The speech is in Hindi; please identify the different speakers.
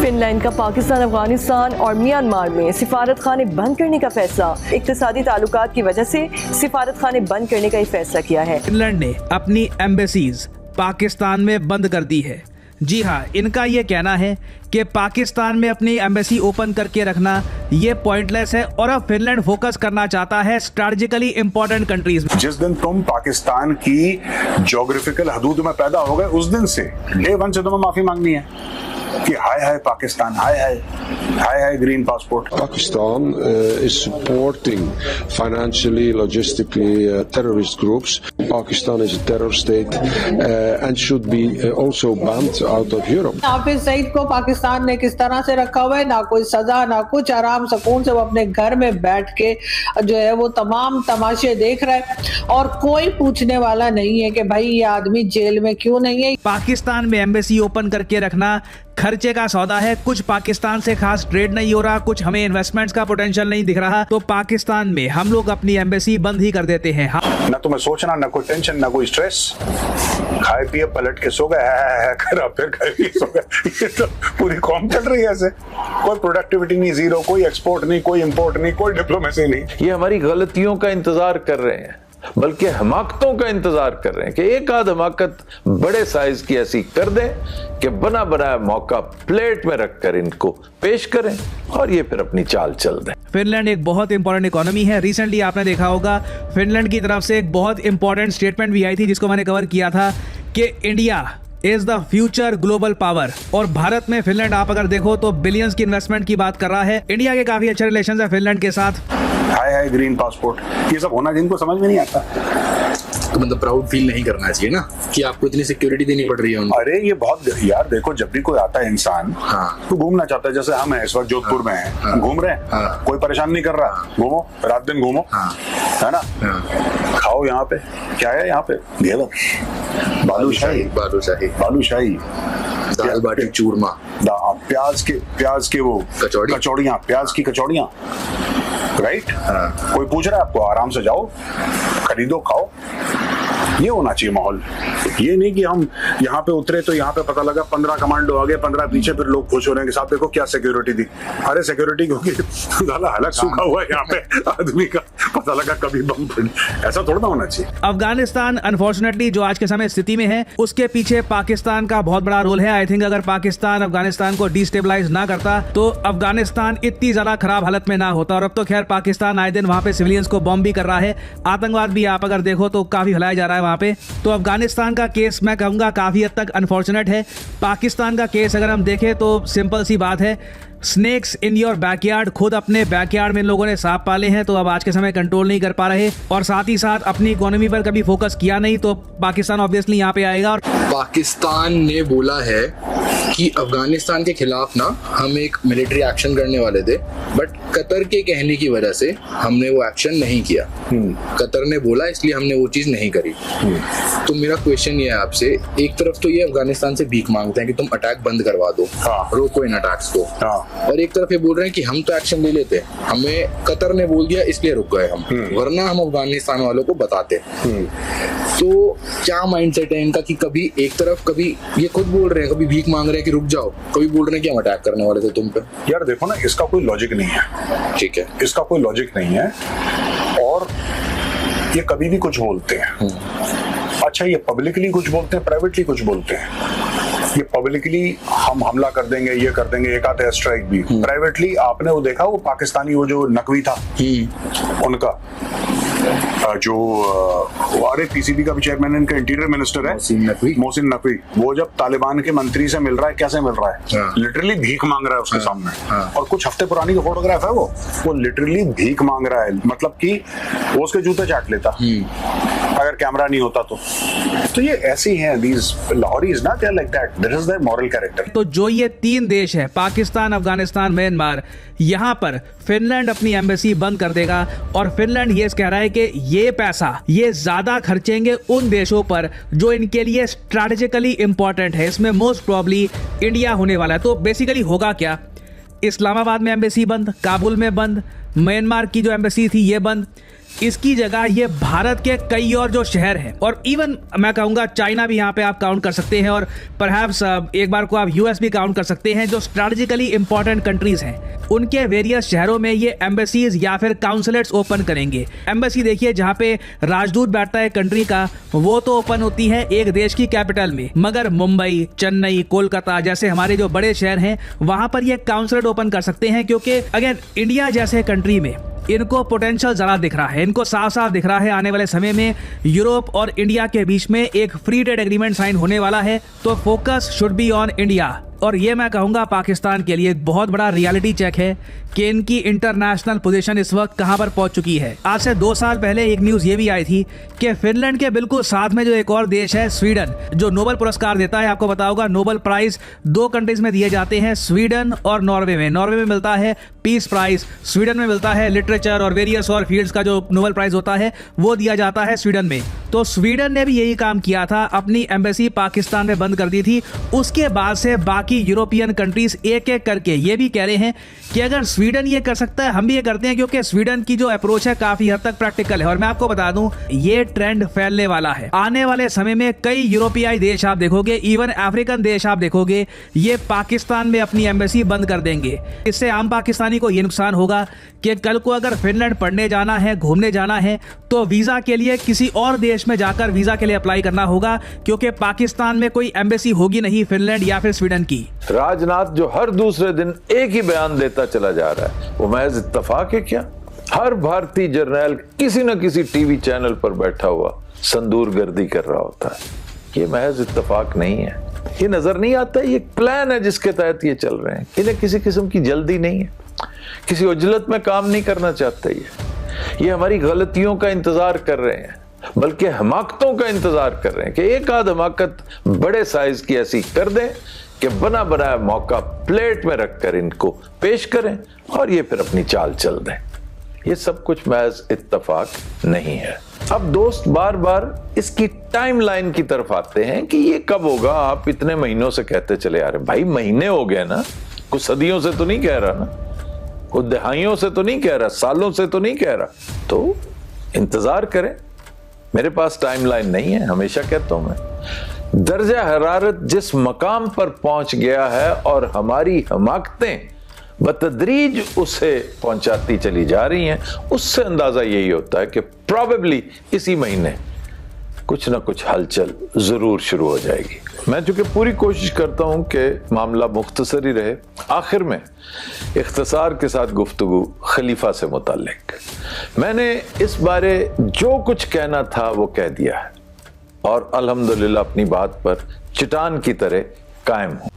Speaker 1: फिनलैंड का पाकिस्तान, अफगानिस्तान और म्यांमार में सिफारत खाने बंद करने का फैसला। इक्तिसादी ताल्लुकात की वजह से सिफारत खाने बंद करने का ही फैसला किया है।
Speaker 2: फिनलैंड ने अपनी एम्बेसीज पाकिस्तान में बंद कर दी है। जी हाँ, इनका ये कहना है कि पाकिस्तान में अपनी एम्बेसी ओपन करके रखना ये पॉइंटलेस है और अब फिनलैंड फोकस करना चाहता है स्ट्रैटेजिकली इंपॉर्टेंट कंट्रीज में।
Speaker 3: जिस दिन तुम पाकिस्तान की ज्योग्राफिकल हदूद में पैदा हो गए उस दिन से डे 1 से तुम्हें माफी मांगनी है कि हाय हाय पाकिस्तान, हाय हाय हाय हाय green passport.
Speaker 4: Pakistan is supporting financially, logistically terrorist groups. Pakistan is a terror state and should be also banned out of Europe.
Speaker 5: Hafiz Saeed को पाकिस्तान ने किस तरह से रखा हुआ है, ना कोई सजा ना कुछ, आराम सुकून से वो अपने घर में बैठ के जो है वो तमाम तमाशे देख रहा है और कोई पूछने वाला नहीं है कि भाई ये आदमी जेल में क्यों नहीं है।
Speaker 2: पाकिस्तान में एम्बेसी ओपन करके रखना खर्चे का सौदा है। कुछ पाकिस्तान से खास ट्रेड नहीं हो रहा, कुछ हमें इन्वेस्टमेंट्स का पोटेंशियल नहीं दिख रहा, तो पाकिस्तान में हम लोग अपनी एम्बेसी बंद ही कर देते हैं।
Speaker 3: ना तुम्हें सोचना, ना कोई टेंशन, ना कोई स्ट्रेस, खाए पिए पलट के सो गए, फिर खाए पिए सो गए। ये तो पूरी कौम चल रही है ऐसे। कोई प्रोडक्टिविटी नहीं, जीरो, कोई एक्सपोर्ट नहीं, कोई इंपोर्ट नहीं, कोई डिप्लोमेसी नहीं।
Speaker 6: ये हमारी गलतियों का इंतजार कर रहे हैं, बल्कि हमाकतों का इंतजार कर रहे हैं कि एक आध हमाकत बड़े साइज की ऐसी कर दें कि बना बनाया मौका प्लेट में रखकर इनको पेश करें और ये फिर अपनी चाल चल दें।
Speaker 2: फिनलैंड एक बहुत इंपॉर्टेंट इकोनॉमी है। रिसेंटली आपने देखा होगा फिनलैंड की तरफ से एक बहुत इंपॉर्टेंट स्टेटमेंट भी आई थी जिसको मैंने कवर किया था कि India is the future global power. और भारत में फिनलैंड आप अगर देखो तो बिलियंस की इन्वेस्टमेंट की बात कर रहा है। इंडिया के काफी अच्छे रिलेशन है फिनलैंड के साथ।
Speaker 3: हाय हाय ग्रीन पासपोर्ट, ये सब होना जिनको समझ में नहीं आता।
Speaker 7: तो मतलब प्राउड फील नहीं करना चाहिए ना कि आपको इतनी सिक्योरिटी देनी पड़ रही है उनको।
Speaker 3: अरे ये बहुत यार, देखो जब भी कोई आता है इंसान तो घूमना चाहता है। जैसे हम हैं इस वक्त जोधपुर में हैं, घूम रहे हैं, कोई परेशान नहीं कर रहा, घूमो रात दिन घूमो, है ना। खाओ यहाँ पे, क्या है यहाँ पे, घेवर, बालूशाही,
Speaker 7: बालूशाही,
Speaker 3: बालूशाही,
Speaker 7: दाल बाटी चूरमा,
Speaker 3: प्याज के वो कचौड़ियाँ, प्याज की कचौड़ियाँ, राइट। कोई पूछ रहा है आपको, आराम से जाओ, खरीदो, खाओ। ये होना चाहिए माहौल। ये नहीं कि हम यहाँ पे उतरे तो यहाँ पे पता लगा 15 कमांडो आ गए, 15 पीछे, फिर लोग खुश हो रहे हैं कि साहब देखो क्या सिक्योरिटी दी। अरे सिक्योरिटी क्योंकि हलक सूखा हुआ है यहाँ पे आदमी का, पता लगा कभी बम फट। ऐसा थोड़ा ना होना चाहिए।
Speaker 2: अफगानिस्तान अनफॉर्चुनेटली जो आज के समय स्थिति में है उसके पीछे पाकिस्तान का बहुत बड़ा रोल है। आई थिंक अगर पाकिस्तान अफगानिस्तान को डिस्टेबलाइज ना करता तो अफगानिस्तान इतनी ज्यादा खराब हालत में ना होता। और अब तो खैर पाकिस्तान आए दिन वहां पे सिविलियंस को बॉम्ब भी कर रहा है। आतंकवाद भी आप अगर देखो तो काफी फैलाया जा रहा है वहां पे। तो अफगानिस्तान का केस मैं कहूंगा काफी हद तक अनफॉर्चुनेट है। पाकिस्तान का केस अगर हम देखें तो सिंपल सी बात है, स्नेक्स इन योर बैकयार्ड। खुद अपने बैकयार्ड में इन लोगों ने सांप पाले हैं तो अब आज के समय कंट्रोल नहीं कर पा रहे और साथ ही साथ अपनी इकोनॉमी पर कभी फोकस किया नहीं, तो पाकिस्तान ऑब्वियसली यहाँ पे आएगा। और
Speaker 7: पाकिस्तान ने बोला है कि अफगानिस्तान के खिलाफ ना हम एक मिलिट्री एक्शन करने वाले थे, बट कतर के कहने की वजह से हमने वो एक्शन नहीं किया। कतर ने बोला इसलिए हमने वो चीज नहीं करी। तो मेरा क्वेश्चन ये है आपसे, एक तरफ तो ये अफगानिस्तान से भीख मांगते हैं कि तुम अटैक बंद करवा दो, रोको इन अटैक्स को, और एक तरफ ये बोल रहे हैं कि हम तो एक्शन ले लेते, हमें कतर ने बोल दिया इसलिए रुक गए हम, वरना हम अफगानिस्तान वालों को बताते। तो क्या माइंडसेट है इनका कि कभी एक तरफ, कभी ये खुद बोल रहे हैं, कभी भीख मांग रहे हैं कि रुक जाओ, कभी बोल रहे हैं कि हम अटैक करने वाले थे तुम पे।
Speaker 3: यार देखो ना, इसका कोई लॉजिक नहीं है। ठीक है, इसका कोई लॉजिक नहीं है और ये कभी भी कुछ बोलते हैं। अच्छा, ये पब्लिकली कुछ बोलते हैं, प्राइवेटली कुछ बोलते हैं। ये पब्लिकली हम हमला कर देंगे, ये कर देंगे, एक आधा स्ट्राइक भी। प्राइवेटली आपने वो देखा, वो पाकिस्तानी वो जो नकवी था उनका जो अरे पीसीबी का भी चेयरमैन इनका इंटीरियर मिनिस्टर है मोहसिन नकवी, वो जब तालिबान के मंत्री से मिल रहा है, कैसे मिल रहा है, लिटरली भीख मांग रहा है उसके सामने। और कुछ हफ्ते पुरानी का फोटोग्राफ है, वो लिटरली भीख मांग रहा है, मतलब कि वो उसके जूते चाट लेता अगर कैमरा नहीं होता तो ये ऐसी हैं these Lahoris ना, they are like that, this is their moral character।
Speaker 2: तो जो ये 3 देश है, पाकिस्तान, अफगानिस्तान, म्यांमार, यहाँ पर फिनलैंड अपनी एम्बेसी बंद कर देगा और फिनलैंड ये कह रहा है कि ये पैसा ये ज्यादा खर्चेंगे उन देशों पर जो इनके लिए स्ट्रैटेजिकली इंपॉर्टेंट है। इसमें मोस्ट प्रॉब्ली इंडिया होने वाला है। तो बेसिकली होगा क्या, इस्लामाबाद में एम्बेसी बंद, काबुल में बंद, म्यांमार की जो एम्बेसी थी ये बंद, इसकी जगह ये भारत के कई और जो शहर हैं, और इवन मैं कहूँगा चाइना भी यहाँ पे आप काउंट कर सकते हैं, और परहैप्स एक बार को आप यूएस भी काउंट कर सकते हैं, जो स्ट्रेटेजिकली इंपॉर्टेंट कंट्रीज हैं, उनके वेरियस शहरों में ये एम्बेसीज या फिर काउंसलेट्स ओपन करेंगे। एम्बेसी देखिए जहाँ पे राजदूत बैठता है कंट्री का, वो तो ओपन होती है एक देश की कैपिटल में, मगर मुंबई, चेन्नई, कोलकाता जैसे हमारे जो बड़े शहर हैं वहां पर ये काउंसलेट ओपन कर सकते हैं, क्योंकि अगेन इंडिया जैसे कंट्री में इनको पोटेंशियल जरा दिख रहा है, इनको साफ साफ दिख रहा है आने वाले समय में यूरोप और इंडिया के बीच में एक फ्री ट्रेड एग्रीमेंट साइन होने वाला है, तो focus should be on India. और ये मैं कहूँगा पाकिस्तान के लिए एक बहुत बड़ा रियलिटी चेक है कि इनकी इंटरनेशनल पोजीशन इस वक्त कहां पर पहुंच चुकी है। आज से 2 साल पहले एक न्यूज़ ये भी आई थी कि फिनलैंड के बिल्कुल साथ में जो एक और देश है स्वीडन, जो नोबेल पुरस्कार देता है, आपको पता होगा नोबेल प्राइज 2 कंट्रीज में दिए जाते हैं, स्वीडन और नॉर्वे में। नॉर्वे में मिलता है पीस प्राइज, स्वीडन में मिलता है लिटरेचर और वेरियस और फील्ड्स का जो नोबेल प्राइज होता है वो दिया जाता है स्वीडन में। तो स्वीडन ने भी यही काम किया था, अपनी एम्बेसी पाकिस्तान में बंद कर दी थी। उसके बाद से बाकी यूरोपियन कंट्रीज एक एक करके ये भी कह रहे हैं कि अगर स्वीडन ये कर सकता है हम भी ये करते हैं, क्योंकि स्वीडन की जो अप्रोच है काफी हद तक प्रैक्टिकल है। और मैं आपको बता दूं ये ट्रेंड फैलने वाला है आने वाले समय में। कई यूरोपीय देश आप देखोगे, इवन अफ्रीकन देश आप देखोगे, ये पाकिस्तान में अपनी एम्बेसी बंद कर देंगे। इससे आम पाकिस्तानी को ये नुकसान होगा कि कल को अगर फिनलैंड पढ़ने जाना है, घूमने जाना है, तो वीजा के लिए किसी और देश में जाकर वीजा के लिए अप्लाई करना होगा, क्योंकि पाकिस्तान में कोई एम्बेसी होगी नहीं फिनलैंड या फिर स्वीडन की।
Speaker 6: राजनाथ जो हर दूसरे दिन एक ही बयान देता चला जा रहा है, वो महज इत्तेफाक है क्या? हर भारतीय जर्नैल किसी न किसी टीवी चैनल पर बैठा हुआ संदूर गर्दी कर रहा होता है। ये महज इत्तेफाक नहीं है, ये नजर नहीं आता, ये प्लान है जिसके तहत ये चल रहे हैं। इन्हें किसी किस्म की जल्दी नहीं है, किसी उजलत में काम नहीं करना चाहते। ये हमारी गलतियों का इंतजार कर रहे हैं, बल्कि हमाकतों का इंतजार कर रहे हैं कि एक आध हमाकत बड़े साइज की ऐसी कर दें कि बना बनाया मौका प्लेट में रखकर इनको पेश करें और ये फिर अपनी चाल चल दें। ये सब कुछ महज इत्तेफाक नहीं है। अब दोस्त बार बार इसकी टाइमलाइन की तरफ आते हैं कि ये कब होगा। आप इतने महीनों से कहते चले आ रहे, भाई महीने हो गए ना, कुछ सदियों से तो नहीं कह रहा ना, कुछ दहाइयों से तो नहीं कह रहा, सालों से तो नहीं कह रहा, तो इंतजार करें। मेरे पास टाइमलाइन नहीं है, हमेशा कहता हूं मैं। दर्जा हरारत जिस मकाम पर पहुंच गया है और हमारी हमाकतें बतदरीज उसे पहुंचाती चली जा रही हैं, उससे अंदाजा यही होता है कि प्रोबेबली इसी महीने कुछ ना कुछ हलचल जरूर शुरू हो जाएगी। मैं चूंकि पूरी कोशिश करता हूं कि मामला मुख्तसर ही रहे, आखिर में इख्तिसार के साथ गुफ्तगू खलीफा से मुताल्लिक। मैंने इस बारे जो कुछ कहना था वो कह दिया है और अल्हम्दुलिल्लाह अपनी बात पर चट्टान की तरह कायम हूं।